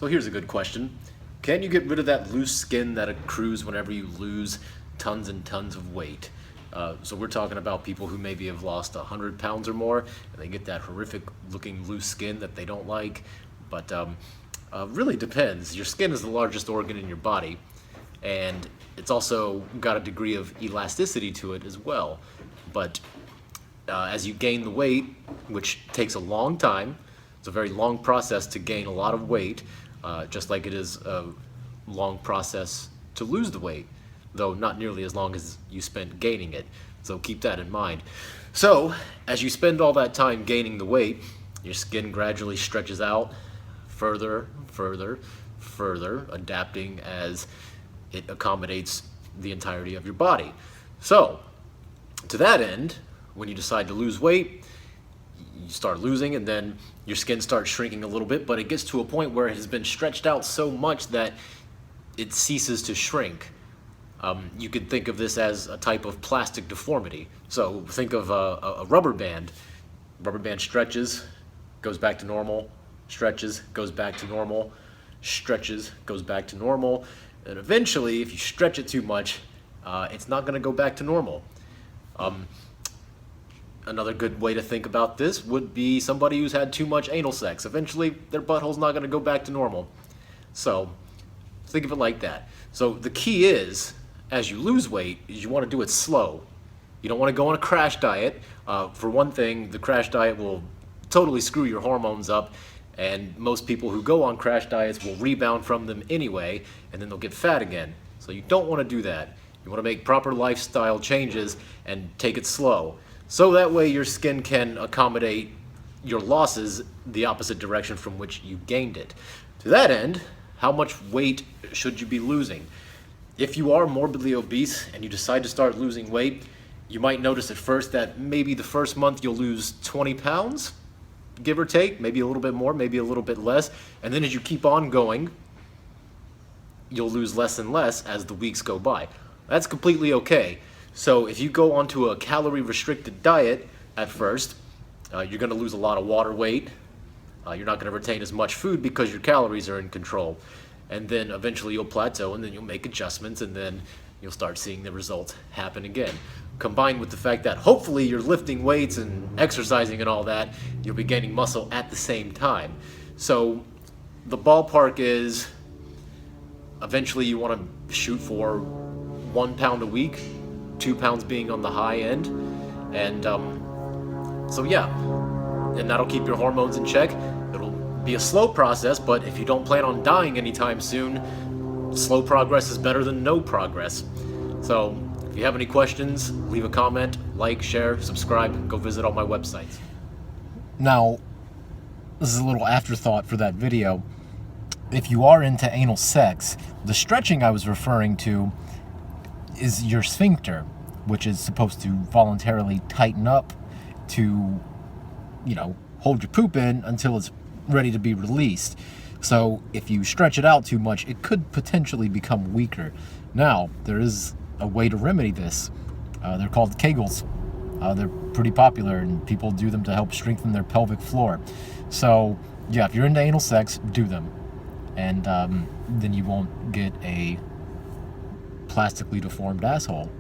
So here's a good question. Can you get rid of that loose skin that accrues whenever you lose tons and tons of weight? So we're talking about people who maybe have lost 100 pounds or more, and they get that horrific looking loose skin that they don't like. But really depends. Your skin is the largest organ in your body, and it's also got a degree of elasticity to it as well. But as you gain the weight, which takes a long time, it's a very long process to gain a lot of weight, just like it is a long process to lose the weight, though not nearly as long as you spent gaining it. So keep that in mind. So as you spend all that time gaining the weight, your skin gradually stretches out further, further, further, adapting as it accommodates the entirety of your body. So to that end, when you decide to lose weight, you start losing, and then your skin starts shrinking a little bit, but it gets to a point where it has been stretched out so much that it ceases to shrink. You could think of this as a type of plastic deformity. So think of a rubber band. Rubber band stretches, goes back to normal, stretches, goes back to normal, stretches, goes back to normal, and eventually, if you stretch it too much, it's not going to go back to normal. Another good way to think about this would be somebody who's had too much anal sex. Eventually, their butthole's not going to go back to normal. So think of it like that. So the key is, as you lose weight, is you want to do it slow. You don't want to go on a crash diet. For one thing, the crash diet will totally screw your hormones up, and most people who go on crash diets will rebound from them anyway, and then they'll get fat again. So you don't want to do that. You want to make proper lifestyle changes and take it slow. So that way your skin can accommodate your losses the opposite direction from which you gained it. To that end, how much weight should you be losing? If you are morbidly obese and you decide to start losing weight, you might notice at first that maybe the first month you'll lose 20 pounds, give or take, maybe a little bit more, maybe a little bit less. And then as you keep on going, you'll lose less and less as the weeks go by. That's completely okay. So if you go onto a calorie restricted diet at first, you're going to lose a lot of water weight. You're not going to retain as much food because your calories are in control. And then eventually you'll plateau, and then you'll make adjustments, and then you'll start seeing the results happen again. Combined with the fact that hopefully you're lifting weights and exercising and all that, you'll be gaining muscle at the same time. So the ballpark is eventually you want to shoot for 1 pound a week, 2 pounds being on the high end. And so yeah, and that'll keep your hormones in check. It'll be a slow process, but if you don't plan on dying anytime soon, slow progress is better than no progress. So if you have any questions, leave a comment, like, share, subscribe, go visit all my websites. Now, this is a little afterthought for that video. If you are into anal sex, the stretching I was referring to is your sphincter, which is supposed to voluntarily tighten up to, hold your poop in until it's ready to be released. So if you stretch it out too much, it could potentially become weaker. Now, there is a way to remedy this. They're called Kegels. They're pretty popular, and people do them to help strengthen their pelvic floor. So yeah, if you're into anal sex, do them. And then you won't get a plastically deformed asshole.